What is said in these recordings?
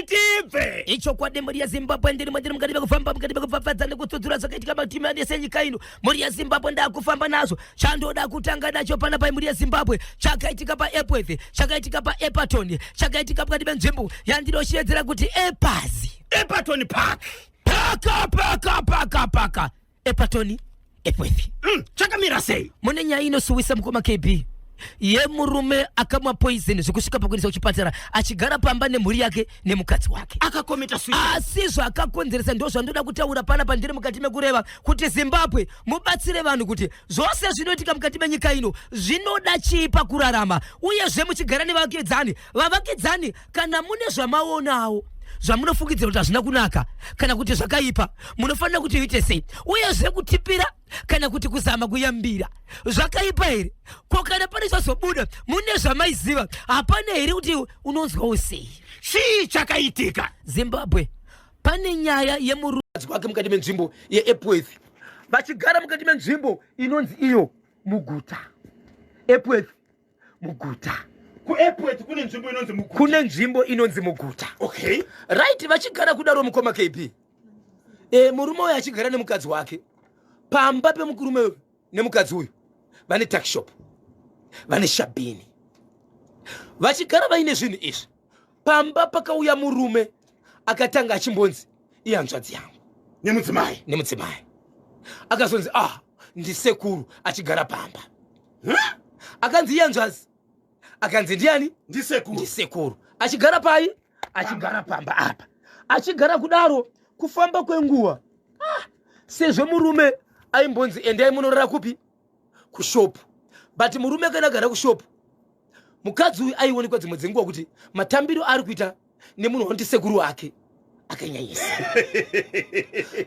TV icho kwa muri ya Zimbabwe ndiri mwendiri mukati bekufamba mukati bekufafadza nekutsudzura zvakaitika matimu ane senyika ino. Muri ya Zimbabwe ndakufamba nazo chandoda kutanga nacho pana pa muri ya Zimbabwe chakaitika pa Epworth, chakaitika pa Epperton, chakaitika pakati penzvimbo yandinoshiedzera kuti Epperton Park paka Epperton Epworth. Chakamira sei mune nyaya inosuwisa mukoma KB ye murume akamwa poison zvikusvika pakuendesa kuchipatara achigara pamba nemhuri yake nemukadzi wake akakometa suicide. Asi zvakakonzeresa ndo zvandoda kutaura pana pandiri mukati mekureva kuti Zimbabwe mubatsire vanhu kuti zvose zvinoitika mukati menyika ino zvinoda chipa kurarama uyezve muchigara nevavakidzani vavakidzani kana mune zvamaonawo zvamunofungidzira kuti hazvina kunaka kana kuti zvakaipa munofanira kuti uite sei uyezve kutipira kana kuti kuzama kuyambira zvakaipa here ko kana pane zvazobuda mune zvamaiziva hapana here kuti unonzwawo sei chii chakaitika Zimbabwe. Pane nyaya yemurudzi wake mukati menzvimbo yeEpworth vachigara mukati menzvimbo inonzi iyo muguta Epworth muguta kuEpworth kune nzvimbo inonzi muguta. Kune nzvimbo inonzi muguta. Okay. Right, vachigara kudaro mukoma KP. Murume uyu achigara nemukadzi wake. Pamba pemukurume uyu nemukadzi uyu vane tuck shop. Vane shabini. Vachigara vaine zvinhu izvi. Pamba pakauya murume akatanga achimbonzi iye hanzvadzi yangu. Nemudzimai. Akazonzi ndisekuru achigara pamba. Akanzi iye hanzvadzi. Akanzi ndiani? Ndisekuru. Achigara pai? Achigara pamba apa. Achigara kudaro kufamba kwenguva. Sezvo murume aimbonzi endai munorara kupi? Kushopu. But murume kana gara kushopu. Mukadzi uyu aionekwa dzimwe dzenguva kuti matambiro ari kuita nemunhu wandisekuru wake akanyanyisa.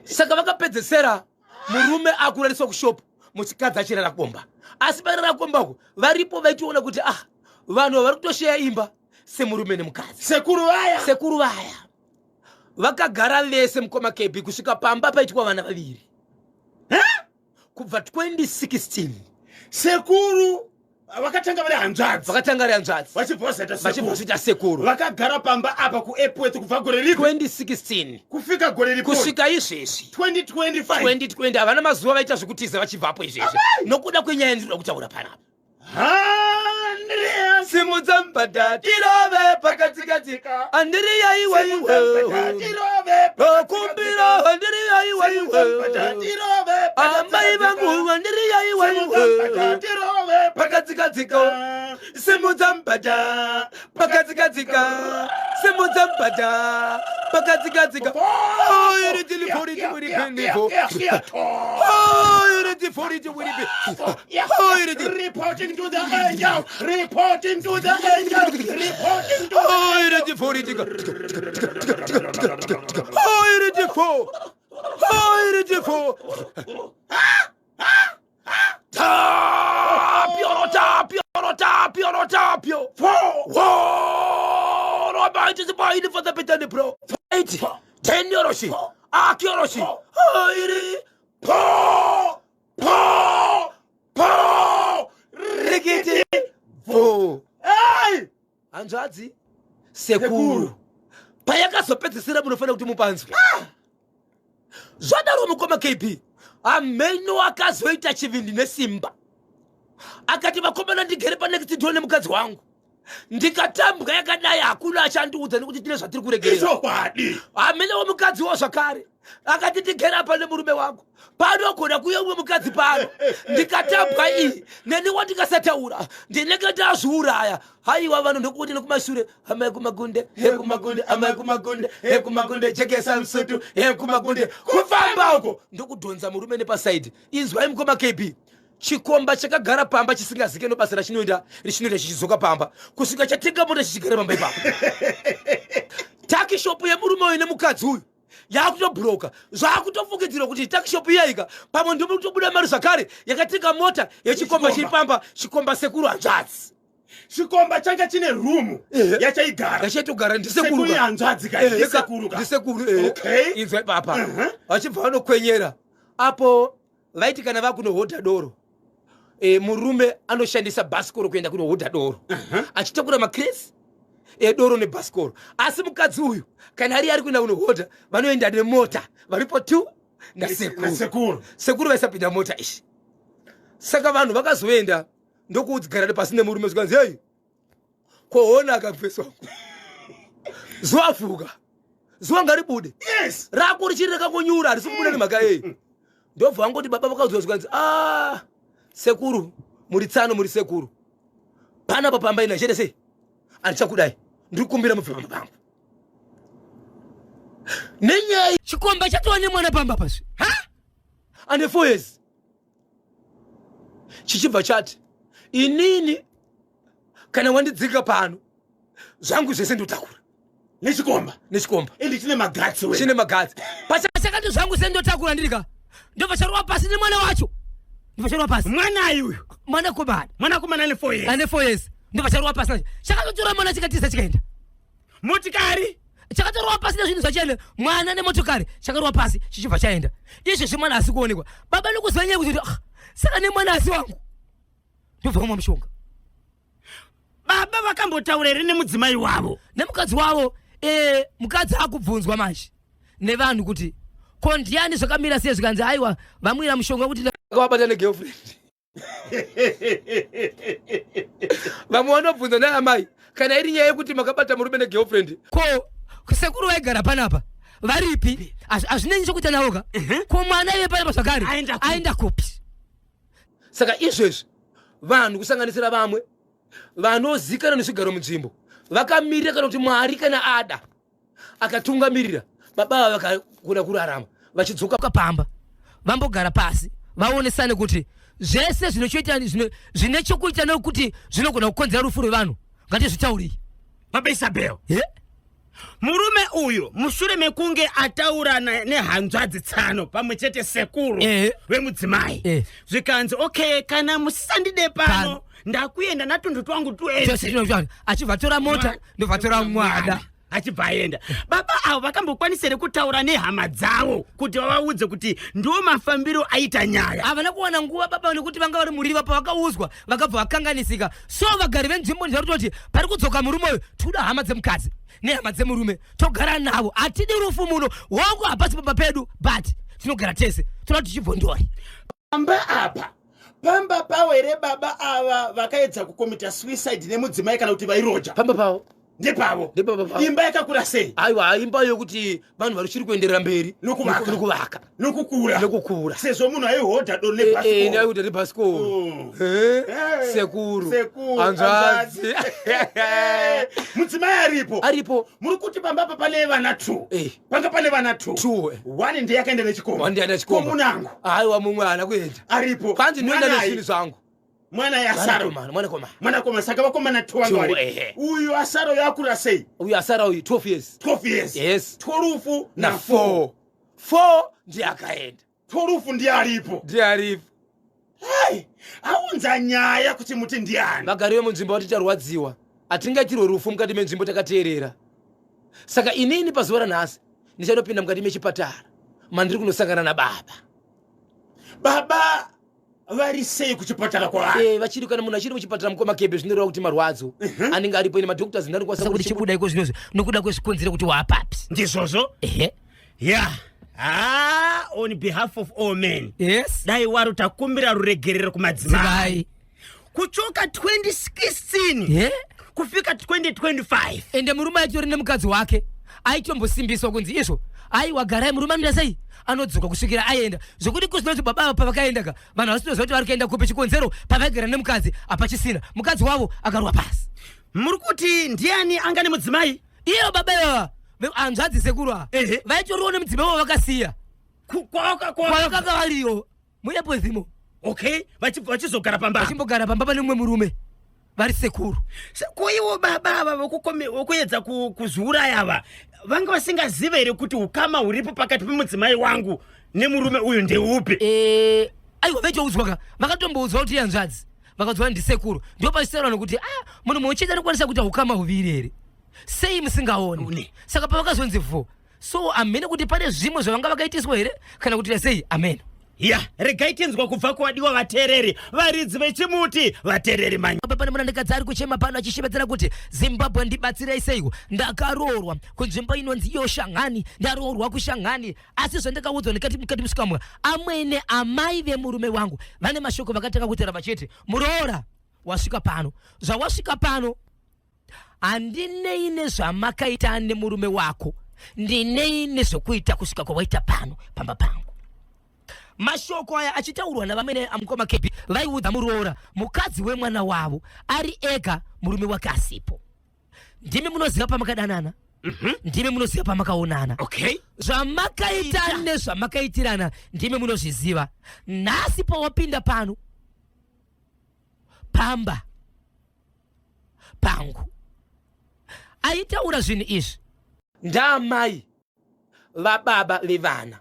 Saka vakapedzesera murume akurariswa kushopu muchikadzi achirara komba. Asi parara kombako varipo vaitiona kuti vanhu vari kutosheya imba semurume nemukadzi. Sekuru vaya vakagara vese mukoma KB kusvika pamba paitwa vana vaviri. Kubva 2016 sekuru vakatanga vari hanzvadzi vachibvozita sekuru vakagara pamba apa kuEpworth kubva gore ripi 2016 kufika gore ripi kusvika izvezvi 2025 havana mazuva vaita zvekutiza vachibvapo izvezvi nokuda kwenyaya ndinoda kutaura panapa. Simudza mbada tirove pakatsikatsika andiri yaiwaiwe kumbira andiri yaiwaiwe amai vangu andiri yaiwaiwe pakatsikatsika simudza mbada pakatsikatsika simudza mbada pakatsikatsika iri tilifori tiwiri penifo iri tifori tiwiri penifo reporting to the angel. Reporting to the angel. Reporting to Tapio. Robert is buying for the Petani Pro. 10 Yoroshi. Yoroshi. Rigiti. Hanzvadzi sekuru payakazopedzisira munofanira kuti mupanzwe. Zvadaro mukoma KB ameno akazoita chivindi nesimba akati vakomana ndigere panext door nemukadzi wangu ndikatambwa yakadai hakuna achandiudza nekuti tine zvatiri kuregerera. Amene womukadzi wo zvakare akati tigere apa nemurume wangu panogona kuuya umwe mukadzi pano ndikatambwa iyi neni wandikasataura ndinenge ndazviuraya. Haiwa vanhu ndokuti nekumashure amai kumagunde amai kumagunde jekesa msutu kumagunde kufamba uko ndokudhonza murume nepasaidi. Inzwai mukoma KB chikomba chakagara pamba chisingazike nobasa rachinoita chichizoka pamba kusvika chatenga mota chichigara pamba ipapo. Taki shopu yemurume uyu nemukadzi uyu yakutobhuroka zvakutofungidzirwa kuti takishopu iyaika pamwe ndomutobuda mari zvakare yakatenga mota yechikomba chiri pamba chikomba sekuru hanzvadzi. Chikomba changa chine rumu yachaitogara ndisekuru hanzvadzi ndisekuru. Inzwa papa vachibva vanokwenyera apo vaiti kana vakunohodha doro murume anoshandisa bhasikoro kuenda kunohodha doro achitakura makresi doro nebhasikoro. Asi mukadzi uyu kana ari kuenda kunohodha vanoenda nemota varipo 2 nasekuru. Sekuru vaisapinda mota ishi. Saka vanhu vakazoenda ndokuudzigara pasi nemurume zvikanzi hei koona akapfeswa zuva afuka zuva ngaribude rako richiri rakangonyura harisi kubuda nemhaka yei. Ndobva vangoti baba vakaudzwa zvikanzi sekuru muri tsano muri sekuru pana papamba ina chete sei andichakudai ndiri kukumbira mubvema pangu nenyaya chikomba chatova nemwana pamba pasi ane 4 years chichibva chati inini kana wandidzika pano zvangu zvese ndotakura nechikomba ende chine magatsi pachakati zvangu se ndotakura ndirika ndobva charova pasi nemwana wacho mwana ayuyu mwanakomana ane 4 years ndobva charova pasi nacho chakatotora mwana chikatiza chikaenda motikari chakatorova pasi nezvinhu zvachienda mwana nemotokari chakarova pasi chichibva chaenda izvezvi mwana asi kuonekwa baba nokuziva nyaya kuti saka nemwana asi wangu ndobva kumwa mushonga. Baba vakambotaura here nemudzimai wavo nemukadzi wavo. Mukadzi akubvunzwa manje nevanhu kuti ko ndiani zvakamira sei zvikanzi aiwa vamwira mushonga kuti akavabata negirlfriend. Vamwe vanobvunza naamai kana iri nyaya yekuti makabata murume negirlfriend ko sekuru vaigara panapa varipi hazvinei chokuita navoka ko mwana ive panapa zvakare aenda kupi. Saka izvezvi vanhu kusanganisira vamwe vanozikana nezvigaro munzvimbo vakamirira kana kuti Mwari kana ada akatungamirira baba vakakuna kurarama vachidzoka pamba vambogara pasi vaonesane kuti zvese zvine chokuita nekuti zvinogona kukonzera rufu rwevanhu ngatizvitaurei. Baba Isabel murume uyu mushure mekunge ataurana nehanzvadzi tsano pamwe chete sekuru wemudzimai zvikanzi okay kana musisandide pano ndakuenda natundu twangu tuende achibva tora mota ndobva tora mwana achibva aenda. Baba avo vakambokwanisire kutaura nehama dzavo kuti vavaudze kuti ndo mafambiro aita nyaya. Havana kuwana nguva baba nekuti vanga vari muriva pavakauzwa vakabva vakanganisika. So vagari venzvimbo ndizvarutoti pari kudzoka murume uyu toda hama dzemukadzi nehama dzemurume togara navo hatidi rufu muno wangu hapasi pamba pedu but tinogara tese toda tichibvondori pamba pawo here baba ava vakaedza kukomita suicide nemudzimai kana kuti vairoja pamba pawo ndepavo imba yakakura sei? Aiwa imba yokuti vanhu varichiri kuenderera mberi nokuvaka nokukura sezvo munhu aihodha doro nebhasikoro sekuru hanzvadzi mudzimai aripo muri kuti pamba apa pane vana 2 panga pane vana 2 1 ndiye yakaenda nechikomba munango aiwa mumwe haana kuenda aripo kwanzi ndinoenda nezvinhu zvangu mwana yasaro mwanakomana saka vakomana 2 vangu uyu asaro yakura sei? Uyu asaro uyu 12 years yes 12 na 4 ndiye akaenda 12 ndiye aripo aunza nyaya kuti muti ndiani vagari vemunzvimbo vati tarwadziwa hatingaitirwe rufu mukati menzvimbo takateerera. Saka inini pazuva ranhasi ndichanopinda mukati mechipatara mandiri kunosangana nababa vari sei kuchipatara kwavari vachiri kana munhu achiri kuchipatara mukoma kebe zvinoreva kuti marwadzo anenge aripo ine madhoktors ndarikwanisa kuti chibuda iko zvinozvo nokuda kwezvikonzero kuti waapapi ndizvozvo on behalf of all men dai wari takumbira ruregerero kumadzimai kuchoka 2016 kufika 2025 ende murume aitori nemukadzi wake aitombosimbiswa kunzi izvo aiwa garai murume anoita sei anodzoka kusvikira aenda zvokuti kuzinoti baba ava pavakaendaka vanhu vasitoziva kuti vari kuenda kupe chikonzero pavaigara nemukadzi apachisina mukadzi wavo akarwa pasi. Muri kuti ndiani anga nemudzimai? Iyo baba ivava hanzvadzi sekuru ava vaitoriwo nemudzimai wavo vakasiya kwavakanga variyo muepozimo vachizogara pamba vachimbogara pamba pane mumwe murume vari sekuru. Kuiwo baba ava vokuedza kuzviuraya ava vanga vasingazive here kuti ukama huripo pakati pemudzimai wangu nemurume uyu ndeupi? Aiwa vechoudzwaka vakatomboudzwa kuti hanzvadzi vakaudzwa ndisekuru ndio pachiserwa nokuti munhu mumwe chete anokwanisa kuita ukama huviri here sei musingaoni. Saka pavakazonzi 4 so amene kuti pane zvimwe zvavanga vakaitiswa here kana kuti sei amen. ya regai tinzwa kubva kuwadiwa vateereri varidzi vechimuti vateereri pane munandikadzi ari kuchema pano achishevedzera kuti Zimbabwe ndibatsirei seiko ndakaroorwa kunzvimbo inonzi iyo Shanghani ndaroorwa kuShanghani asi zvandakaudzwa mukati musikamwa amwene amai vemurume wangu vane mashoko vakatanga kutaura vachiti muroora wasvika pano zvawasvika pano handineine zvamakaita nemurume wako ndineine zvokuita kusvika kwawaita pano pamba pangu. Mashoko aya achitaurwa navamene amukoma KB vaiudza muroora mukadzi wemwana wavo ari ega murume wake asipo. Ndimi munoziva pamakadanana ndimi munoziva pamakaonana zvamakaita nezvamakaitirana ndimi munozviziva. Nhasi pawapinda pano pamba pangu aitaura zvinhu izvi ndamai vababa vevana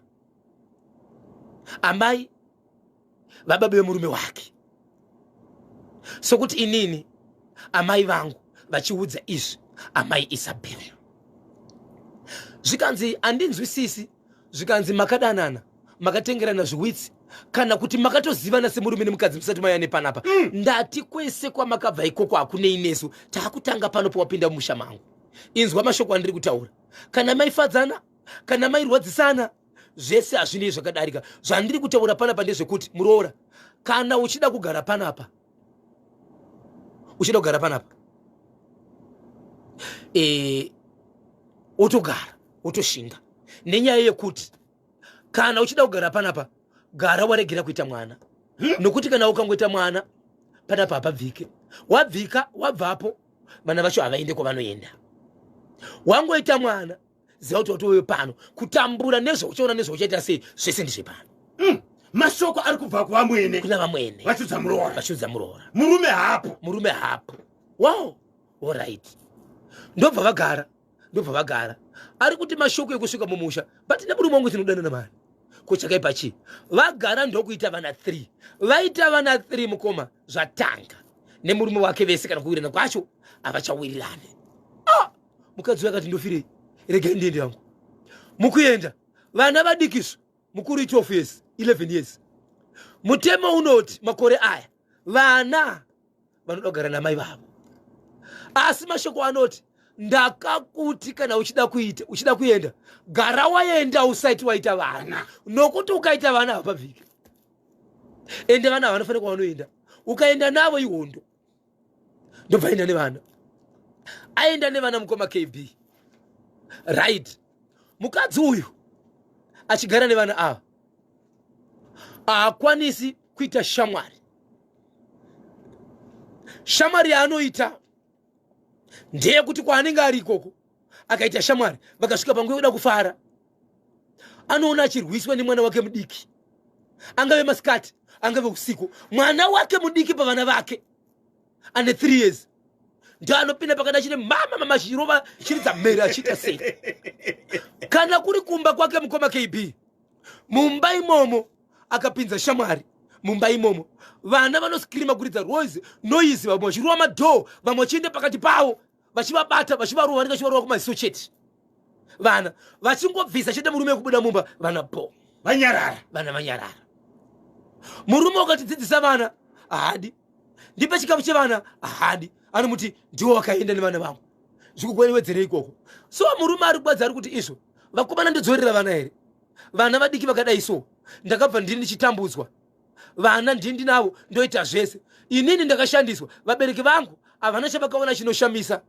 amai vababa vemurume wake sokuti inini amai vangu vachiudza izvi amai Isabel zvikanzi andinzwisisi zvikanzi makadanana makatengerana zviwitsi kana kuti makatozivana semurume nemukadzi musati mayane panapa ndati kwese kwamakabva ikoko hakunei nesu taakutanga pano pawapinda mumusha mangu. Inzwa mashoko andiri kutaura kana maifadzana kana mairwadzisana zvese hazvinei zvakadarika zvandiri kutaura panapa ndezvekuti muroora kana uchida kugara panapa otogara otoshinga nenyaya yekuti kana uchida kugara panapa gara waregera kuita mwana nokuti kana ukangoita mwana panapa hapabvike wabvika wabvapo vana vacho havaende kwavanoenda wangoita mwana ziva kuti watowewe pano kutambura nezvauchaona nezvauchaita sei zvese ndizvepano. Mashoko ari kubva kuvamwene kuna vamwene vachiudza muroora murume hapo wow alright ndobva vagara ari kuti mashoko ekusvika mumusha but nemurume wangu tinodana namani kuchakaipa chii vagara ndokuita vana 3 vaita vana 3 mukoma zvatanga nemurume wake vese kana kuwirana kwacho havachawirirane. Mukadzi akati ndofirei regai ndiende yangu mukuenda vana vadikiswa mukuru 12 years 11 years mutemo unoti makore aya vana vanoda kugara namai vavo asi mashoko anoti ndakakuti kana uchida kuenda gara waenda usaiti waita vana nokuti ukaita vana hapabvike ende vana havanofanira kwavanoenda ukaenda navo ihondo ndobva aenda nevana aenda nevana mukoma KB right. Mukadzi uyu achigara nevana ava haakwanisi kuita shamwari yaanoita ndeyekuti kwaanenge ari ikoko akaita shamwari vakasvika panguva yekuda kufara anoona achirwiswa nemwana wake mudiki angave masikati angave usiku mwana wake mudiki pavana vake ane 3 years ndo anopinda pakati achine mama chirova chiridza mhere achiita sei kana kuri kumba kwake mukoma KB mumba imomo akapinza shamwari mumba imomo vana vanoskirima kuridza noise vamwe vachirova madhoo vamwe vachiende pakati pavo vachivabata vachivarova vanenge vachivarova kumaziso chete vana vachingobvisa chete murume kubuda mumba vana vanyarara murume wakatidzidzisa vana ahadi ndipe chikafu chevana ahadi anomuti ndiwo wakaenda nevana vangu zvikukweniwedzere ikoko so murume ari kubadza ari kuti izvo vakomana ndidzorera vana here vana vadiki vakadai so ndakabva ndini ndichitambudzwa vana ndini navo ndoita zvese inini ndakashandiswa vabereki vangu havana chavakaona chinoshamisa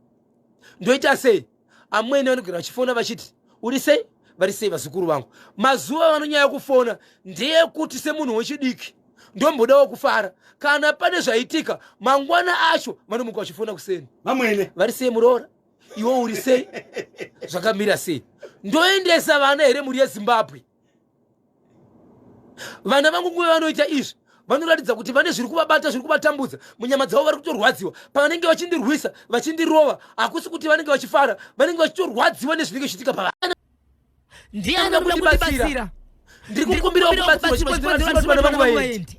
ndoita sei amweni vanogara vachifona vachiti uri sei vari sei vazukuru vangu mazuva vanonyaya kufona ndeyekuti semunhu wechidiki ndombodawo kufara kana pane zvaitika mangwana acho vanomuka vachifona kuseni vamwene vari sei muroora iwo uri sei zvakamira sei ndoendesa vana here muri yeZimbabwe vana vangu nguve vanoita izvi vanoratidza kuti vane zviri kuvabata zviri kuvatambudza munyama dzavo vari kutorwadziwa pavanenge vachindirwisa vachindirova hakusi kuti vanenge vachifara vanenge vachitorwadziwa nezvinenge zvichiitika pavana ndiani anoda kutibatsira ndiri kukumbirawo kubatsirwa vangu vaendi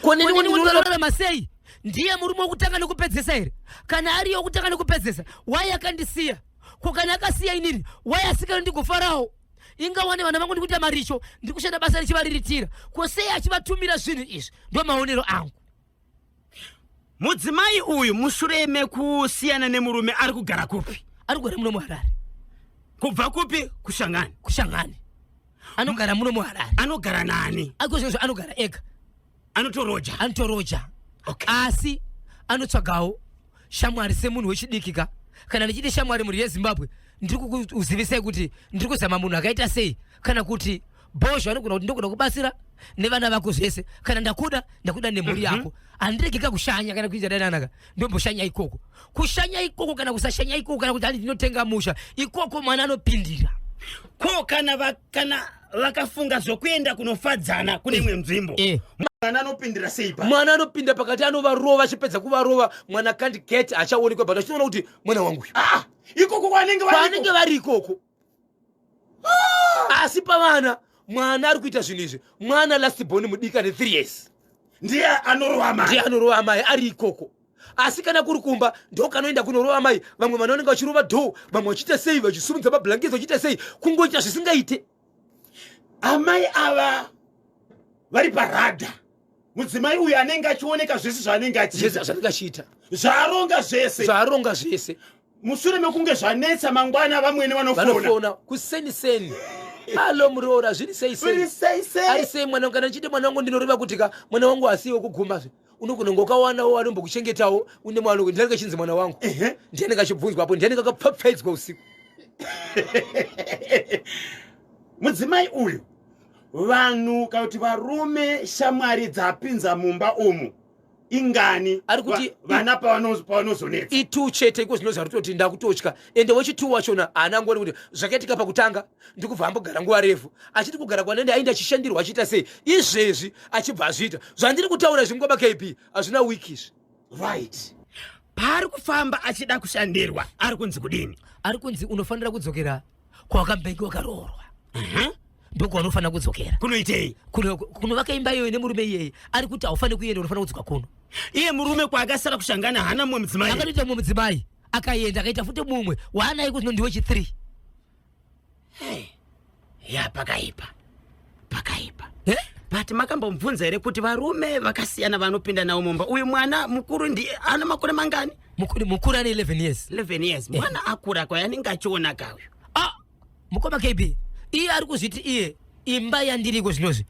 koneni unorarama sei ndiye murume wokutanga nekupedzesa here kana ariyo wokutanga nekupedzesa wai akandisiya ko kana akasiya inini wai asikana ndigofarawo ingawane vana vangu ndikuita maricho ndikushanda basa richivariritira kwosei achivatumira zvinhu izvi ndo maonero angu. mudzimai uyu mushure mekusiyana nemurume ari kugara kupi? Ari kugara muno muHarare. Kubva kupi? kuShangani. kuShangani anogara muno muHarare. Anogara nani? akozvizvo anogara ega. Anotoroja. Okay. Asi anotsvagawo shamwari semunhu wechidikika. Kana ndichiti shamwari muri yeZimbabwe ndiri kukuzivisai kuti ndiri kuzama munhu akaita sei, kana kuti bozho anogona kuti ndogona kubatsira nevana vako zvese, kana ndakuda nemhuri yako. Handiregeka kushanya kana kuita dananaka ndomboshanya ikoko. Kushanya ikoko kana kusashanya ikoko kana kuti ndinotenga musha ikoko mwana anopindira. Ko kana vakafunga zvokuenda kunofadzana kune imwe nzvimbo. Mwana anopindira sei pa? Mwana anopinda pakati anovarova achipedza kuvarova mwana candidate achaonekwa bado achinoona kuti mwana wangu. Ikoko kwanenge vari ikoko. Asi pavana mwana ari kuita zvinhu izvi. Mwana last born mudika ne 3 years. Ndiye anorova mai ari ikoko. Asi kana kuri kumba ndo kanoenda kunorova mai, vamwe vanonenge vachirova dho, vamwe vachita sei vachisumudza mablanketi vachita sei, kungoita zvisingaite. Amai ava vari paradha. Mudzimai uyu anenge achioneka zvese zvaanenge achiita. Zvaronga zvese. Mushure mekunge zvanetsa mangwana vamwene vanofona. Kuseni. Alo muroora zviri sei. Ari sei mwana kana chide mwana wangu ndinoreva kuti mwana wangu asiwo kuguma zve. Unogona ngokawanawo anombokuchengetawo une mwana wangu ndiye chinzi mwana wangu. Ndiye ngachibvunzwa hapo ndiye ngakapfapfaidzwa usiku. Mudzimai uyu vanhu kuti varume shamwari dzapinza mumba umu ingani ari kuti vana pavanozonetsa itu chete iko zvinozi rutoti ndakutotya ende wechitu wachona anangoni kuti zvakaitika pakutanga ndikubva ambogara nguva refu achiti kugara kwanende ainda achishandirwa achiita sei izvezvi achibva azviita zvandiri kutaura zvingoma KP hazvina wikizvi right. Paari kufamba achida kushandirwa ari kunzi kudini? Ari kunzi unofanira kudzokera kwawakambenge wakaroorwa. Ndoko anofanira kudzokera. Kunoitei? Kunovaka imba iyoyo nemurume iyeye. Ari kuti haufaniri kuenda, unofanira kudzoka kuno. Iye murume kwaakasara kuShangana hana mumwe mudzimai. Akatoita mumwe mudzimai. Akaenda akaita futi mumwe. Waanaye kuti ndiwe chi3. Ya pakaipa. But makambomubvunza here kuti varume vakasiyana vanopinda nawo mumba. Uyu mwana mukuru ndiye ana makore mangani? Mukuru ane 11 years. 11 years. Mwana akura kwa yanenge achionaka uyu. Mukoma KB. Iye ari kuzviti iye imba yandiriko zvinozvi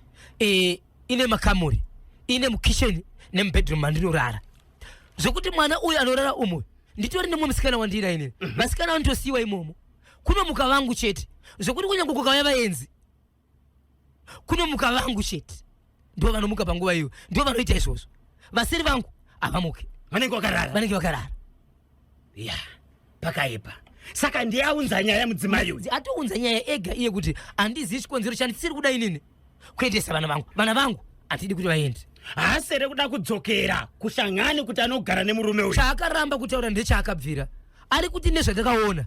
ine makamuri, ine mukitchen nemubedroom mandinorara. Zvokuti mwana uyu anorara umwe nditori nemwe musikana wandira ine. Vasikana vanotosiyiwa imomo. Kuno muka vangu chete. Zvokuti kunyange kukauya vaenzi. Kuno muka vangu chete. Ndo vanomuka panguva iyo. Ndo vanoita izvozvo. Vasiri vangu avamuke. Vanenge vakarara. Ya, pakaipa. Saka ndiye aunza nyaya mudzimai uyu. Atounza nyaya ega iye kuti handizivi chikonzero chandisiri kuda inini kuendesa vana vangu handidi kuti vaende. Haasere kuda kudzokera kuShangani kuti anogara nemurume uyu. Chaakaramba kutaura ndechaakabvira. Ari kuti nezvandakaona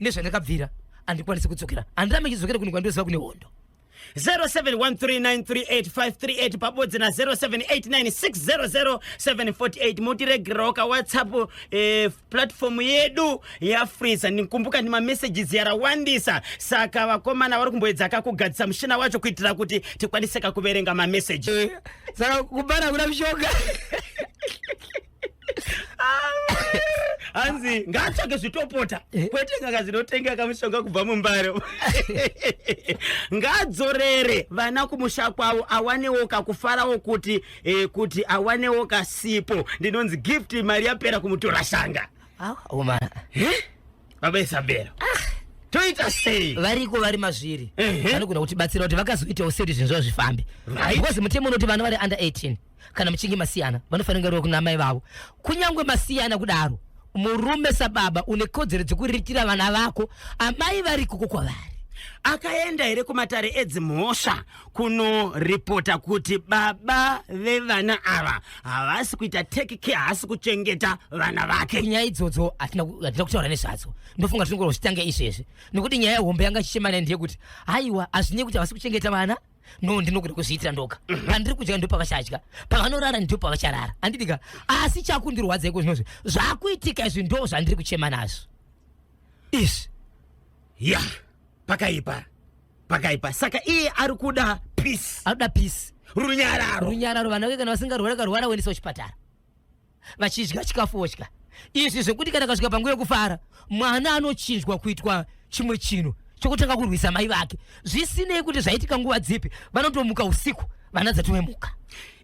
nezvandakabvira handikwanisi kudzokera. Handirambe chidzokere kuno kwandoziva kune hondo. 0713938538 pabodzi na 0789600748 motiregerawo ka WhatsApp platform yedu ya Freeza. Nikumbuka ni messages yarawandisa, saka vakomana vari kumboedza kugadzisa mushina wacho kuitira kuti tikwaniseka kuverenga message. Saka kubara kuna mshoga. Hanzi ngatsvake zvitopota kwete ngaka zvinotenga kamushonga kubva mumbaro. Ngadzorere vana kumusha kwavo awanewo kakufarawo kuti awanewo kasipo. Ndinonzi gift mari yapera kumutora shanga. Baba Isabella. Toita sei? Variko vari mazviri. Vanogona kutibatsira kuti vakazoitawo seri zvinhu zvavo zvifambe. Because mutemo unoti vana vari under 18 kana muchinge masiyana vanofanira kuna mai vavo. Kunyangwe masiyana kudaro murume sababa une kodzero dzekuritira vana vako amai vari koko kwavari. Akaenda here kumatare edzimhosva kunoripota kuti baba vevana ava havasi kuita take care, haasi kuchengeta vana vake. Nyaya idzodzo hatina kutaura nezvadzo. Ndofunga tinogona kuchitanga izvezvi nokuti nyaya yehombe yanga chichemana ndiye kuti haiwa hazvinei kuti havasi kuchengeta vana. No, ndinogona kuzviitira ndoga. Pandiri kudya ndipo pavachadya, pavanorara ndipo pavacharara. Handidika asi chakundirwadza iko zvinozvi zvakuitika izvi ndo zvandiri kuchema nazvo. Izvi ya pakaipa. pakaipa. Saka iye ari kuda peace. Akuda peace. Runyararo vana vake kana vasingarwara kuendesa kuchipatara. Vachidya chikafu vodya. Izvi zvekuti kana kasvika panguva yekufara mwana anochinjwa kuitwa chimwe chinhu chokutanga kurwisa mai vake. Zvisinei kuti zvaitika nguva dzipi, vanotomuka usiku vana dzatomuka.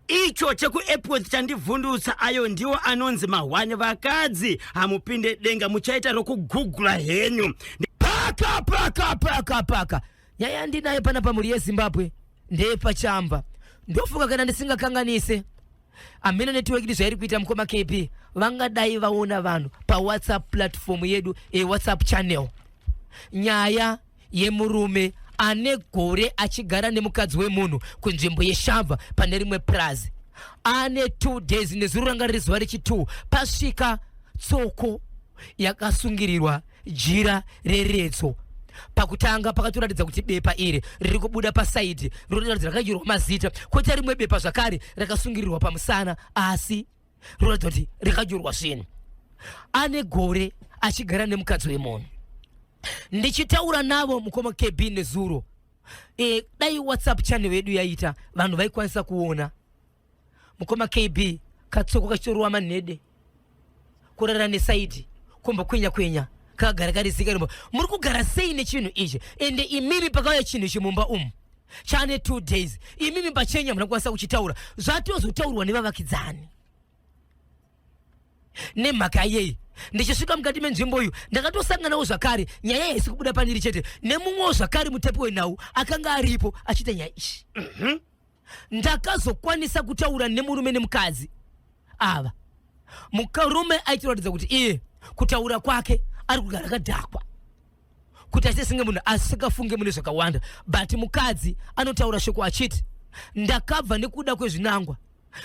Icho chekuairport chandivhundutsa ayo ndiwo anonzi mahwane. Vakadzi hamupinde denga, muchaita rokugugula henyu. Paka nyaya ndinayo panapa muri yeZimbabwe ndepachamba. Ndofunga kana ndisingakanganise amene network ndi zvairi kuita mukoma KP vangadai vaona vanhu pa WhatsApp platform yedu WhatsApp channel. Nyaya yemurume ane gore achigara nemukadzi wemunhu kunzvimbo yeshamva pane rimwe plaza. Ane 2 days nezuro ranga riri zuva rechi2 pasvika tsoko yakasungirirwa jira reretso. Pakutanga pakatoratidza kuti bepa iri riri kubuda pasaidi rinoratidza rakanyirwa mazita, kwete rimwe bepa zvakare rakasungirirwa pamusana asi rinoratidza kuti rakanyirwa zvinhu. Ane gore achigara nemukadzi wemunhu. Ndichitaura navo mukoma KB nezuro dai WhatsApp channel yedu yaita vanhu vaikwanisa kuona. Mukoma KB katsoko kachitorwa manhede kurara nesaidi komba kwenya kagara karizika rumba. Muri kugara sei nechinhu ichi? Ende imimi pakauya chinhu chimumba chane 2 days. Imimi pachenya munokwanisa kuchitaura zvatozotaurwa nevavakidzani. Nemhaka yei ndichisvika mukati menzvimbo iyo ndakatosanganawo zvakare nyaya yaisi kubuda pandiri chete nemumwewo zvakare mutepi wenhau akanga aripo achiita nyaya ichi. Ndakazokwanisa kutaura nemurume nemukadzi ava. Mukarume aitiratidza kuti iye kutaura kwake ari kugara akadhakwa kuti achisinge munhu asikafunge mune zvakawanda, but mukadzi anotaura shoko achiti ndakabva nekuda kwezvinangwa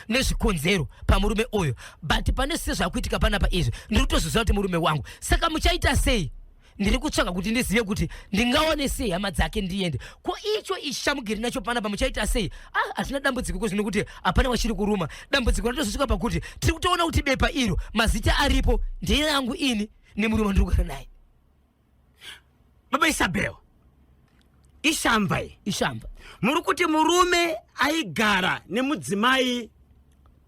nezvikonzero pamurume oyo, but pane sezvakuitika panapa izvi ndiri kutozviziva kuti murume wangu. Saka muchaita sei? Ndiri kutsvaka kuti ndizive kuti ndingaone sei hama dzake ndiende. Ko icho ishamugiri nacho panapa muchaita sei? Hatina dambudziko kwezvino kuti hapana wachiri kuruma. Dambudziko ratozosvika pakuti tiri kutoona kuti bepa iro mazita aripo ndeyangu ini nemurume ndiri kugara naye. Baba Isabel, ishamba muri kuti murume aigara nemudzimai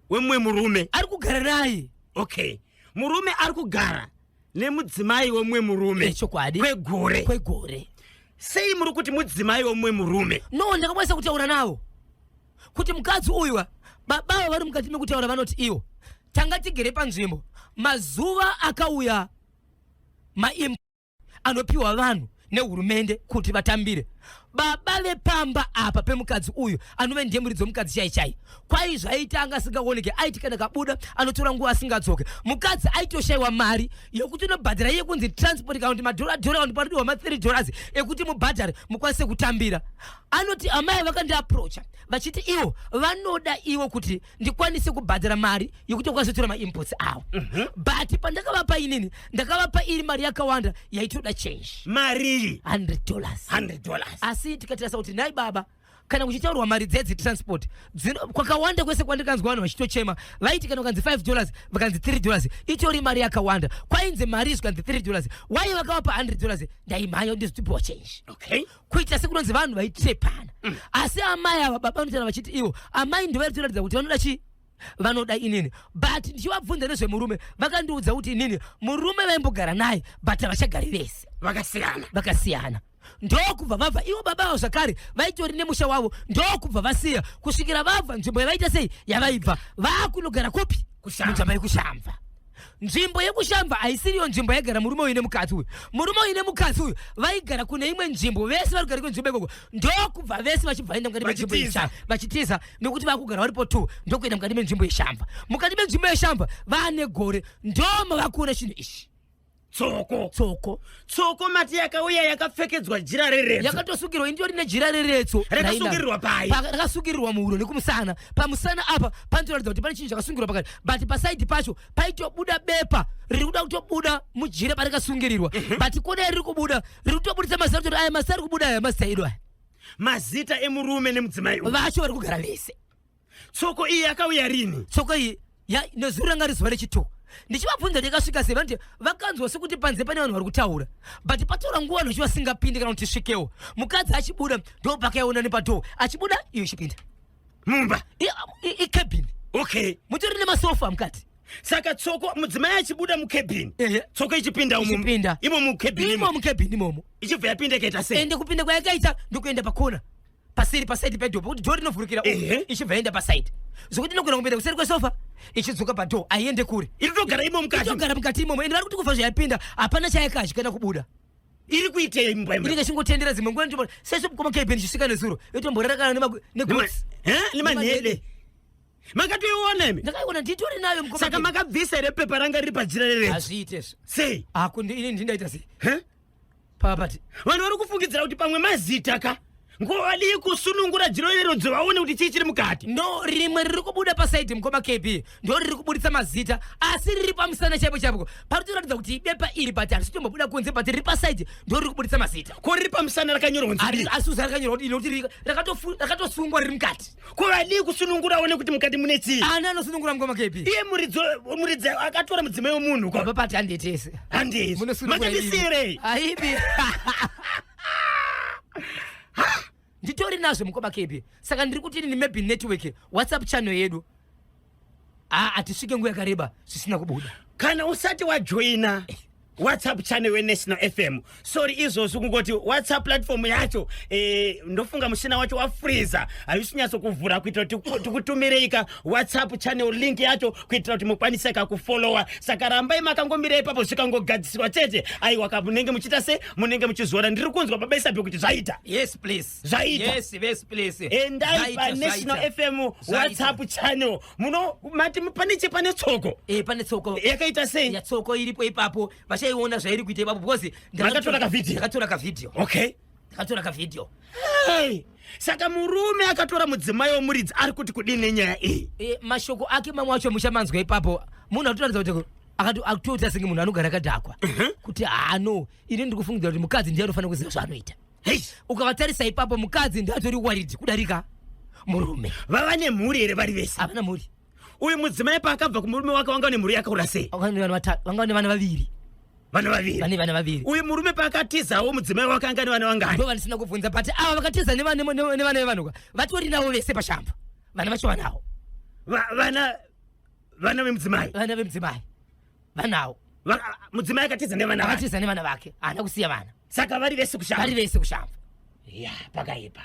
wemwe murume ari kugara naye. Okay, murume ari kugara nemudzimai wemwe murume chokwadi kwegore. Sei muri kuti mudzimai wemwe murume? No, ndakakwanisa kutaura nawo kuti mukadzi uyu baba vari mukati mekutaura vanoti iwo tanga tigere panzvimbo mazuva akauya maimba anopiwa vanhu nehurumende kuti vatambire. Baba vepamba apa pemukadzi uyu anove ndiye muridzi womukadzi chai kwai zvaita anga asingaoneke, aiti kana kabuda anotora nguva asingadzoke. Mukadzi aitoshayiwa mari yokuti unobhadhara iye kunzi transport kaundi madhora kaundi paridiwa $3 ekuti mubhadhare mukwanise kutambira. Anoti amai vakandiaprocha vachiti iwo vanoda iwo kuti ndikwanise kubhadhara mari yokuti ukwanise kutora maimports awo. But pandakavapa inini ndakavapa iri mari yakawanda yaitoda change. Mari $100. Asi tikatarisa kuti nai baba kana kuchitaurwa mari dzedzi transport kwakawanda kwese kwandikanzwa vanhu vachitochema vaiti kana ukanzi $5 vakanzi $3 itori mari yakawanda. Kwainze mari izvi kanzi $3 wai vakavapa $100 ndaimhanya ndizvitipiwa change. Okay, kuita sekunonzi vanhu vaitrepana. Asi amai ava baba anotaura vachiti iwo amai ndovaritoratidza kuti vanoda chi vanoda inini. But ndichivabvunza nezvemurume vakandiudza kuti inini murume vaimbogara naye but havachagari vese vakasiyana. Ndokubva vabva ivo baba vavo zvakare vaitori nemusha wavo ndokubva vasiya kusvikira vabva nzvimbo yavaita sei yavaibva vakunogara kopi munzvimbo yekushamba. Nzvimbo yekushamba haisiriyo nzvimbo yaigara murume uyu nemukadzi uyu. Murume uyu nemukadzi uyu vaigara kune imwe nzvimbo, vese vari kugara kwenzvimbo ikoko ndokubva vese vachibva vaenda mukati menzvimbo yeshamba vachitiza nekuti vakugara varipo 2 ndokuenda mukati menzvimbo yeshamba. Mukati menzvimbo yeshamba vane gore ndoma vakuona chinhu ichi. Tsoko mati yakauya yakapfekedzwa jira reretso. Yakatosungirwa indori nejira reretso. Rakasungirirwa pai. Rakasungirirwa muhuro nekumusana. Pamusana apa panotoratidza kuti pane chinhu chakasungirirwa pakati. But pasaidi pacho paitobuda bepa riri kuda kutobuda mujira parakasungirirwa. But kona riri kubuda riri kutobudisa mazita kuti aya mazita ari kubuda aya mazita edu aya. Mazita emurume nemudzimai vacho vari kugara vese. Tsoko iyi yakauya rini? Tsoko iyi nezuro ranga rizuva rechi2 ndichivabvunza ndikasvika seva ndi vakanzwa sekuti panze pane vanhu vari kutaura but patora nguva vanhu chivasingapindi kana kuti svikewo mukadzi achibuda ndo pakaiona nepadhoo achibuda iyo ichipinda mumba ikebhini okay mutori nemasofa mukati saka tsoko mudzimai achibuda mukebhini tsoko ichipinda Ichipinda. imo mukebhini imo mukebhini imomo ichibva yapinda ikaita sei ende kupinda kwayakaita ndokuenda pakona pasiri pasaidi pedhoo pakuti dhoo rinovhurukira ichibva yaenda pasaidi zvokuti inogona kupinda kuseri kwesofa ichidzoka padhoo aiende kure iri kutogara imo mukati itogara mukati imomo ende vari kuti kufa zvayapinda hapana chayakadyi kana kubuda iri kuitei imba imba inenge chingotendera dzimwe nguva ndio sese kukoma kebheni chisvika nezuro itomborarakana negotsi nemanhede makatoiona imi ndakaiona nditori nayo mukoma saka makabvisa ere pepa ranga riri pajira reredzo hazviitezvo sei ini ndindaita sei Huh? papati vanhu vari kufungidzira kuti pamwe mazita ka nguva dii kusunungura jiro reredzo vaone kuti chii chiri mukati no rimwe riri kubuda pasaidi mukoma kb ndo riri kubuditsa mazita asi riri pamusana chaipo chaipo paritoratidza kuti bepa iri bati harisitombobuda kunze bati riri pasaidi ndo riri kubuditsa mazita ko riri pamusana rakanyorwa nzii asuza rakanyorwa kuti inokuti rakatosungwa riri mukati kuva dii kusunungura aone kuti mukati mune chii ani anosunungura mukoma kb iye muridzi akatora mudzimai wemunhu kwa papati handetese handezi makandisiyerei aibi nditori nazvo mukoma kb saka ndiri kuti ini maybe network whatsapp channel yedu hatisvike nguva yakareba zvisina kubuda kana usati wajoina whatsapp channel wenational fm sorry izvozvo kungoti whatsapp platform yacho ndofunga mushina wacho wafreeza haisinyatso kuvhura kuitira kuti tikutumireika whatsapp channel link yacho kuitira kuti mukwaniseka kufollowa saka rambai makangomirei ipapo zvikangogadziswa chete aiwa munenge muchiita se munenge muchizoona ndiri kunzwa babaisapi kuti zvaita yes please zvaita yes please endai panational fm whatsapp channel mati pane tsoko pane tsoko yakaita sei yatsoko iripo ipapo vachaiona zvairi kuita ipapo because ndakatora kavidhio okay ndakatora kavidhio saka murume akatora mudzimai womuridzi ari kuti kudini nenyaya iyi mashoko ake mamwe acho muchamanzwa ipapo munhu atoratidza kuti akatoita senge munhu anogara akadhakwa kuti no ini ndiri kufungidzira kuti mukadzi ndiye anofanira kuziva zvaanoita ukavatarisa ipapo mukadzi ndiatori waridhi kudarika murume vava nemhuri here vari vese havana mhuri uyu mudzimai paakabva kumurume wake wanga nemhuri yakaura sei vanga nevana vaviri vane vana vaviri uyu murume paakatizawo mudzimai wake anga nevana vangani ndo vandisina kubvunza but ava vakatiza nevana vevanhuka vatori navo vese pashamba vana vacho vanawo vana vemudzimai vanawo mudzimai akatiza nevana vake haana kusiya vana saka vari vese kushamba ya pakaipa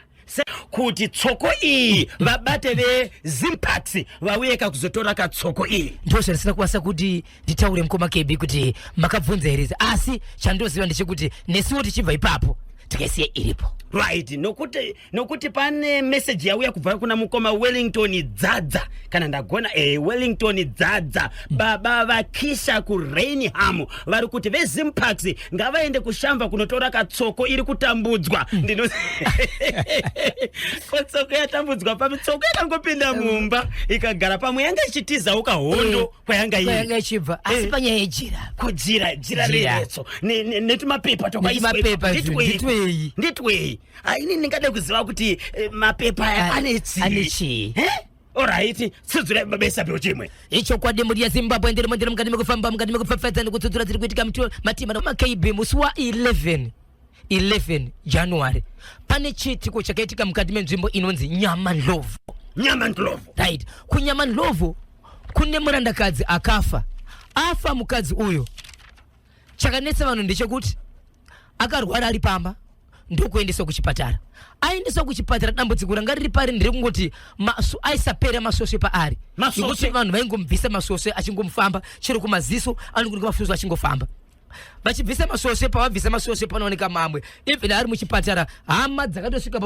kuti tsoko iyi vabate vezimpax vauyeka kuzotora katsoko iyi ndo zvandisina kuvasa kuti nditaure mukoma kb kuti makabvunza here asi chandoziva ndechekuti nesiwo tichibva ipapo tikaisiye iripo right nokuti pane meseji yauya kubva kuna mukoma Wellington Dzadza kana ndagona Wellington Dzadza baba vakisha kurainham vari kuti vezimpax ngavaende kushamba kunotora katsoko iri kutambudzwa kotsoko yatambudzwa pamitsoko yakangopinda mumba ikagara pamwe yanga ichitizawo kahondo kwayanga ichibva asi panyaya yejira kujira reretso netumapepa nditwei ini ndingade kuziva kuti mapepa ane chii alright tsudzura mabesa pyo chimwe icho kwadi muri ya Zimbabwe ndiri mondiri mukati mekufamba mukati mekupfapfadza nekutsudzura dziri kuitika matima namakb musi wa 11 January pane chiitiko chakaitika mukati menzvimbo inonzi Nyamanlovu right kuNyamanlovu kune murandakadzi afa mukadzi uyo chakanetsa vanhu ndechekuti akarwara ari pamba ndokuendeswa kuchipatara aendeswa kuchipatara dambudziko ranga riri pari ndiri kungoti aisapera masoswe paari nokuti vanhu vaingomubvisa masoswe achingomufamba chero kumaziso anogona kumafuso achingofamba vachibvisa masoswe pavabvisa masoswe panooneka mamwe even ari muchipatara hama dzakatosvika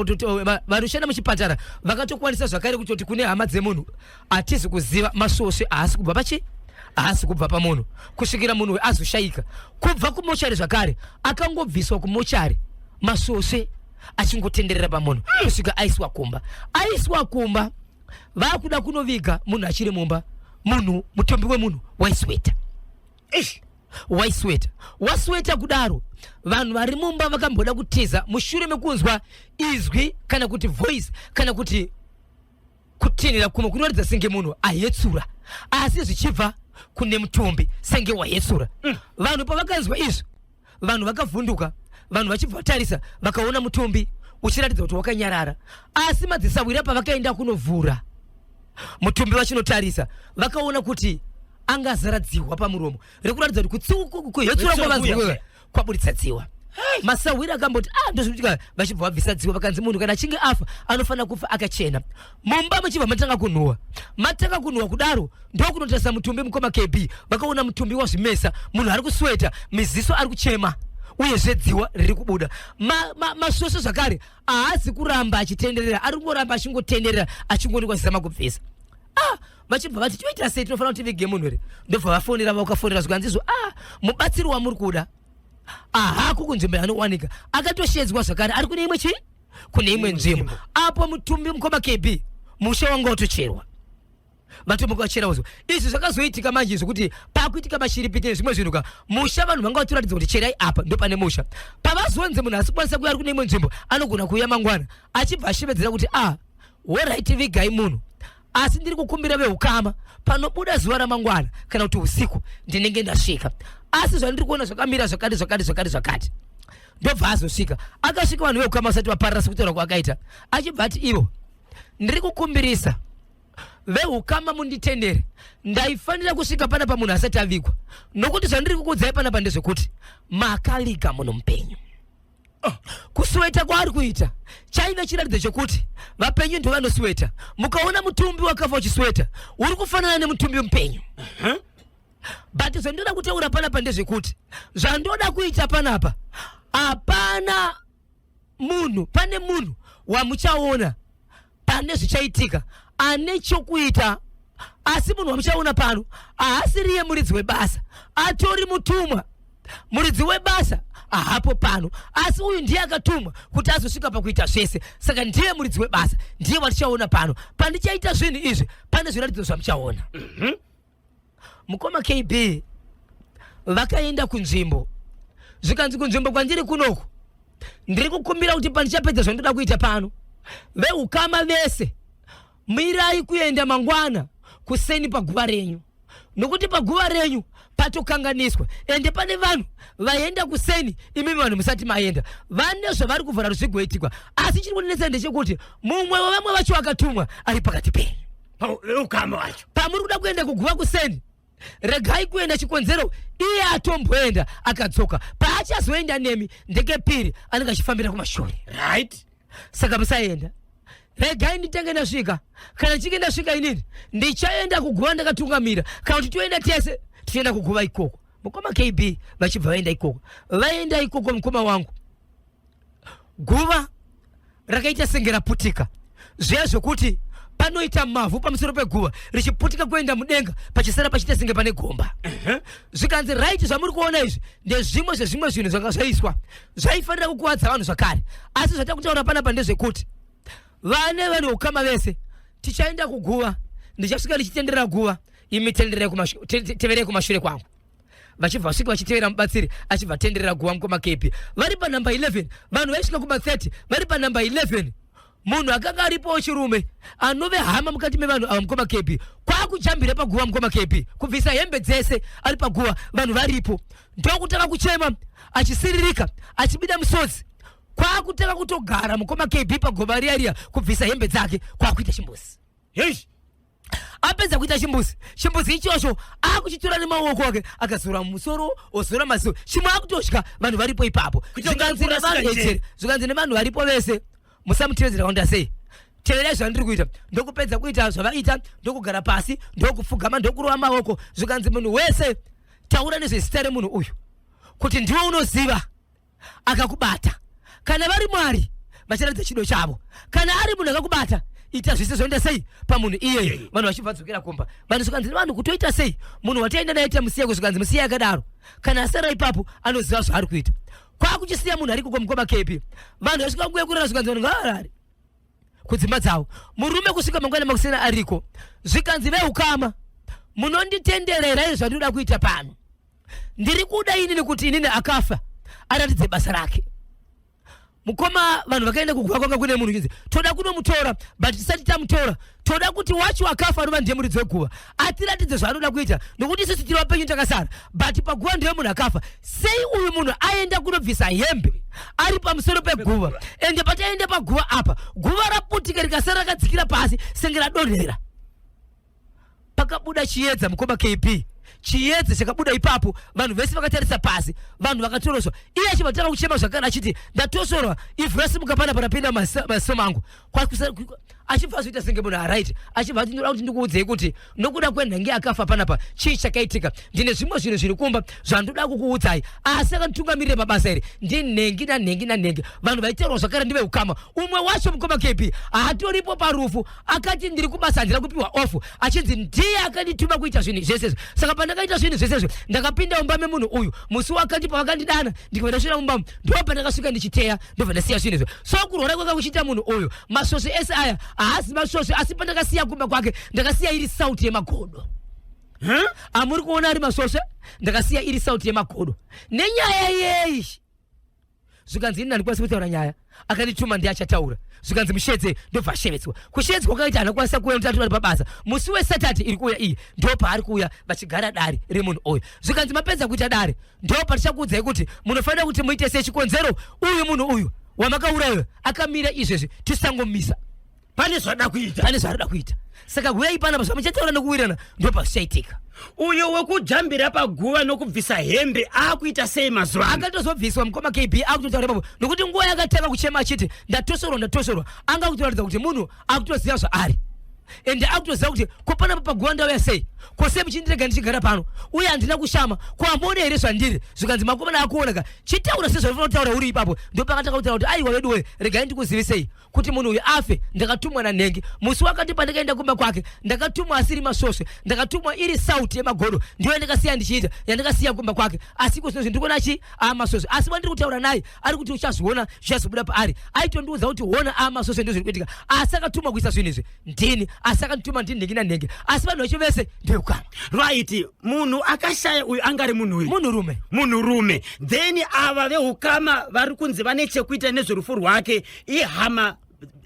varushanda muchipatara vakatokwanisa zvakare kutoti kune hama dzemunhu hatizi kuziva masoswe haasi kubva pachi haasi kubva pamunhu kusvikira munhu azoshayika kubva kumochari zvakare akangobviswa kumochari masoswe achingotenderera pamunhu kusvika aiswa kumba vakuda kunoviga munhu achiri mumba munhu mutombi wemunhu wasweta kudaro vanhu vari mumba vakamboda kutiza mushure mekunzwa izwi kana kuti voice kana kuti kutinira kumwe kunoratidza senge munhu ayetsura asi zvichibva kune mutumbi senge wayesura vanhu pavakanzwa izvo vanhu vakavhunduka vanhu vachibva tarisa vakaona mutumbi uchiratidza kuti wakanyarara asi madzisawira pavakaenda kunovhura mutumbi vachinotarisa vakaona kuti angazara dziwa pamuromo rekuratidza kuti kuhetsura kwavaziwa kwaburitsa dziwa masawira akamboti ndozvinoitika vachibva vabvisa dziwa vakanzi munhu kana achinge afa anofanira kufa akachena mumba muchibva matanga kunhuwa kudaro ndokunotarisa mutumbi mukoma KB vakaona mutumbi wazvimesa munhu ari kusweta miziso ari kuchema uyezve dziwa riri kubuda masvosvo zvakare haasi kuramba achitenderera ari kungoramba achingotenderera achingoonekwa zvisama kubvisa vachibva vati toita sei tinofanira kuti tivige munhu here ndobva vafonera vakafonera zvikanzizvo mubatsiri wamuri kuda kukunzvimbo yanowanika akatoshedzwa zvakare ari kune imwe nzvimbo apo mutumbi mukoma KB musha wanga watocherwa vatomboka vacherawozo izvi zvakazoitika manje zvokuti pakuitika mashiripiti nezvimwe zvinhu ka musha vanhu vanga vatoratidza kuti cherai apa ndo pane musha pavazonze munhu asi kwanisa kuya ari kune imwe nzvimbo anogona kuuya mangwana achibva ashevedzera kuti alright vigai munhu asi ndiri kukumbira veukama panobuda zuva ramangwana kana kuti usiku ndinenge ndasvika asi zvandiri kuona zvakamira zvakati ndobva azosvika akasvika vanhu veukama vasati vaparira sekutaura kwakaita achibva ati ivo ndiri kukumbirisa veukama munditendere ndaifanira kusvika panapa munhu asati avigwa nokuti zvandiri kukudzai panapa ndezvekuti makaliga munhu mupenyu kusweta kwaari kuita chaive chiratidzo chekuti vapenyu ndo vanosweta mukaona mutumbi wakafa uchisweta uri kufanana nemutumbi mupenyu but zvandoda kutaura panapa ndezvekuti zvandoda kuita panapa hapana munhu pane munhu wamuchaona pane zvichaitika ane chokuita asi munhu wamuchaona pano haasiriye muridzi webasa atori mutumwa muridzi webasa hapo pano asi uyu ndiye akatumwa kuti azosvika pakuita zvese saka ndiye muridzi webasa ndiye watichaona pano pandichaita zvinhu izvi pane zviratidzo zvamuchaona mukoma KB vakaenda kunzvimbo zvikanzi kunzvimbo kwandiri kunoku ndiri kukumbira kuti pandichapedza zvandoda kuita pano veukama vese mirai kuenda mangwana kuseni paguva renyu nokuti paguva renyu patokanganiswa ende pane vanhu vaenda kuseni imimi vanhu musati maenda vane zvavari kuvhara zvigoitikwa asi chiri kunetsa ndechekuti mumwe wavamwe vacho akatumwa ari pakati penyu ukama wacho pamuri kuda kuenda kuguva kuseni regai kuenda chikonzero iye atomboenda akadzoka paachazoenda nemi ndekepiri anenge achifambira kumashure right saka musaenda regai nditenge ndasvika kana chinge ndasvika inini ndichaenda kuguva ndakatungamira kana kuti toenda tese tichienda kuguva ikoko mukoma KB vachibva vaenda ikoko mukoma wangu guva rakaita senge raputika zviya zvokuti panoita mavhu pamusoro peguva richiputika kuenda mudenga pachisara pachiita senge pane gomba zvikanzi right zvamuri kuona izvi ndezvimwe zvezvimwe zvinhu zvanga zvaiswa zvaifanira kukuwadza vanhu zvakare asi zvatakutaura panapa ndezvekuti vane vanhu ukama vese tichaenda kuguva ndichasvika ndichitenderera guva imi teverei kumashure kwangu vachibva vasvika vachitevera mubatsiri achibva tenderera guva mukoma KB vari panamba 11 vanhu vaisvika kuma30 vari panamba 11 munhu akanga aripo chirume anove hama mukati mevanhu ava mukoma KB kwakujambira paguva mukoma KB kubvisa hembe dzese ari paguva vanhu varipo ndokutanga kuchema achisiririka achibida musodzi kwakutanga kutogara mukoma KB pagoba riya kubvisa hembe dzake kwakuita chimbuzi apedza kuita chimbuzi ichocho akuchitora nemaoko ake akazora musoro ozora mazino chimwe akutosvika vanhu varipo ipapo zvikanzi nevanhu varipo vese musamutevedzera onda sei teverai zvandiri kuita ndokupedza kuita zvavaita ndokugara pasi ndokupfugama ndokurova maoko zvikanzi munhu wese taura nezvezita remunhu uyu kuti ndiwe unoziva akakubata kana vari mwari vachiratidza chido chavo kana ari munhu akakubata ita zvese zvoenda sei pamunhu iyeyo vanhu vachibva dzokera kumba vanhu zvikanzi vanhu kutoita sei munhu wataenda naye musiya kuzvikanzi musiya akadaro kana asara ipapo anoziva zvaari kuita kwakuchisiya munhu ariko mukoma KB vanhu vasvika nguya kurara zvikanzi vanhu ngavarari kudzimba dzavo murume kusvika mangwana makusena ariko zvikanzi veukama munonditenderera izvo zvandinoda kuita pano ndiri kuda inini kuti inini akafa aratidze basa rake mukoma vanhu vakaenda kuguva kwanga kune munhu chinzi toda kunomutora but tisati tamutora toda kuti wacho akafa anova ndiye muridzi weguva atiratidze zvaanoda kuita nokuti isusu tiri vapenyu takasara but paguva ndiye munhu akafa sei uyu munhu aenda kunobvisa hembe ari pamusoro peguva ende pataende paguva apa guva raputika rikasara rakadzikira pasi senge radonhera pakabuda chiedza mukoma KP chiedza chakabuda ipapo vanhu vese vakatarisa pasi vanhu vakatoroswa iye achibatanga kuchema zvakana achiti ndatosorwa ivhu rasimuka pana panapinda maso mangu achibva azoita senge munhu araiti achibva ati ndoda kuti ndikuudzei kuti nokuda kwenhenge akafa panapa chii chakaitika ndine zvimwe zvinhu zviri kumba zvandoda kukuudzai asi akanitungamirire mabasa ere ndinhengi nanhengi vanhu vaitaurwa zvakare ndiveukama umwe wacho mukoma KP hatoripo parufu akati ndiri kubasa handina kupiwa ofu achinzi ndiye akandituma kuita zvinhu zvesezvo saka pandakaita zvinhu zvesezvo ndakapinda mumba memunhu uyu musi wakati pavakandidana ndikaenda shira mumbamo ndo pandakasvika ndichiteya ndobva ndasiya zvinhu izvo so kurwara kwanga kuchiita munhu uyu masvosve ese aya haasi masvosve asi pandakasiya kumba kwake ndakasiya iri sauti yemagodo amuri kuona ari masvosve ndakasiya iri sauti yemagodo nenyaya yeyi zvikanzi ini handikwanisi kutaura nyaya akandituma ndiye achataura zvikanzi mushedze ndobva ashevetswa kushedzwa kwakaita hana kwanisa kuuya mutatu vari pabasa musi wesatati iri kuuya iyi ndo paari kuuya vachigara dare remunhu uyu zvikanzi mapedza kuita dare ndo patichakuudzai kuti munofanira kuti muite sechikonzero uyu munhu uyu wamakaurayiwa akamira izvezvi tisangomisa pane zvada kuita saka huyai panapa zvamuchataura nokuwirana ndo pazvichaitika uyo wekujambira paguva nokubvisa hembe akuita sei mazuva akatozobviswa mukoma KP akutotaura ipapo nokuti nguva yakatanga kuchema achiti ndatosorwa anga kutoratidza kuti munhu akutoziva zvaari ende akutoziva kuti kopanapa paguva ndauya sei kose muchindirega ndichigara pano uye handina kushama kwamone here zvandiri zvikanzi makomana akuoneka chitaura sezvafanira kutaura uri ipapo ndo pakatanga kutaura kuti aiwa wedu we regai ndikuzivisei kuti munhu uyu afe ndakatumwa nanhengi musi wakati pandakaenda kumba kwake ndakatumwa asiri masvosve ndakatumwa iri sauti yemagodo ndiyo yandakasiya ndichiita yandakasiya kumba kwake asi kozvinozvi ndikuona chi amasvosve asi vandiri kutaura naye ari kuti uchazviona zvichazobuda paari aitondiudza kuti hona amasvosve ndizviri kuitika asi akatumwa kuisa zvinhu izvi ndini asi akandituma ndini nhengi nanhengi asi vanhu vacho vese ndeukama right munhu akashaya uyu angari munhu rume then ava veukama vari kunzi vane chekuita nezverufu rwake ihama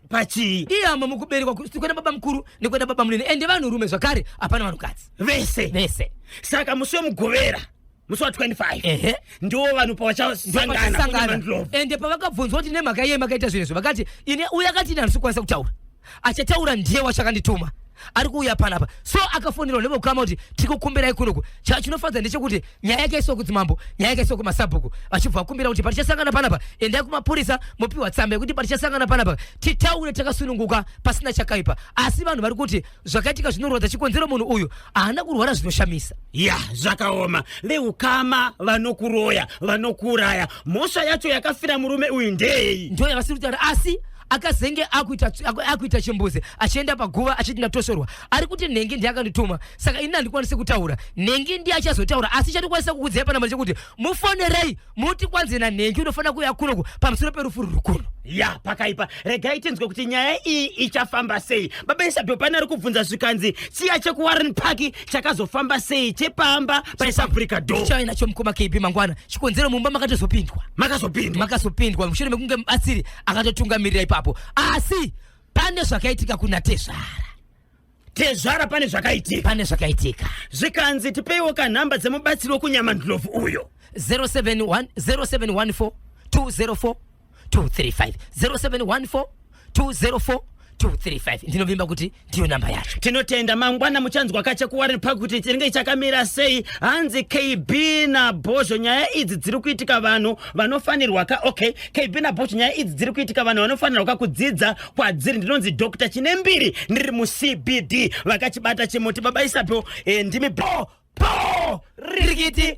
pachii ihama mukuberekwa kwenda baba mukuru nekwenda baba munene ende vanhu rume zvakare hapana vanhukadzi vese saka musi wemugovera musi wa 25 ndo vanhu pavachasangana ende pavakabvunzwa kuti nemhaka yei makaita zvinhu izvo vakati ine uyu akati ine handisi kukwanisa kutaura achataura ndiye wachakandituma ari kuuya panapa so akafonera nevekukama kuti tikukumbirai kunoku chinofadza ndechekuti nyaya yake isoko kudzimambo nyaya yake isoko kumasabhuku vachibva vakumbira kuti patichasangana panapa endai kumapurisa mopiwa tsamba yekuti patichasangana panapa titaure takasununguka pasina chakaipa asi vanhu vari kuti zvakaitika zvinorodza chikonzero munhu uyu haana kurwara zvinoshamisa zvakaoma veukama vanokuroya vanokuuraya mhosva yacho yakafira murume uyu ndei ndo yavasiri kutaura asi akazenge akuita chimbuzi achienda paguva achiti ndatosorwa ari kuti nhengi ndiye akandituma saka ini handikwanisi kutaura nhengi ndiye achazotaura asi chandikwanisa kukudzai panapa chekuti mufonerei muti kwanzi nanhengi unofanira kuuya kunoku pamusoro perufu ruri kuno pakaipa regai tinzwe kuti nyaya iyi ichafamba sei baba isabyo pane ari kubvunza zvikanzi chiya chekuwarren park chakazofamba sei chepamba paisabhurika do chainacho mukoma KP mangwana chikonzero mumba makazopindwa mushure mekunge mubatsiri akatotungamirira ipapo asi pane zvakaitika kuna tezvara pane zvakaitika zvikanzi tipeiwo kanhamba dzemubatsiri wokunyamandlovu uyo 0714 204 235 0714 204 235 ndinovimba kuti ndiyo namba yacho tinotenda mangwana muchanzwa kachekuwarren park kuti chinenge chakamira sei hanzi KB naBhozho nyaya idzi dziri kuitika vanhu vanofanirwa KB naBhozho nyaya idzi dziri kuitika vanhu vanofanirwa kudzidza kwadziri ndinonzi Dr. Chinembiri ndiri muCBD vakachibata chimuti baba isabyo ndimi rikiti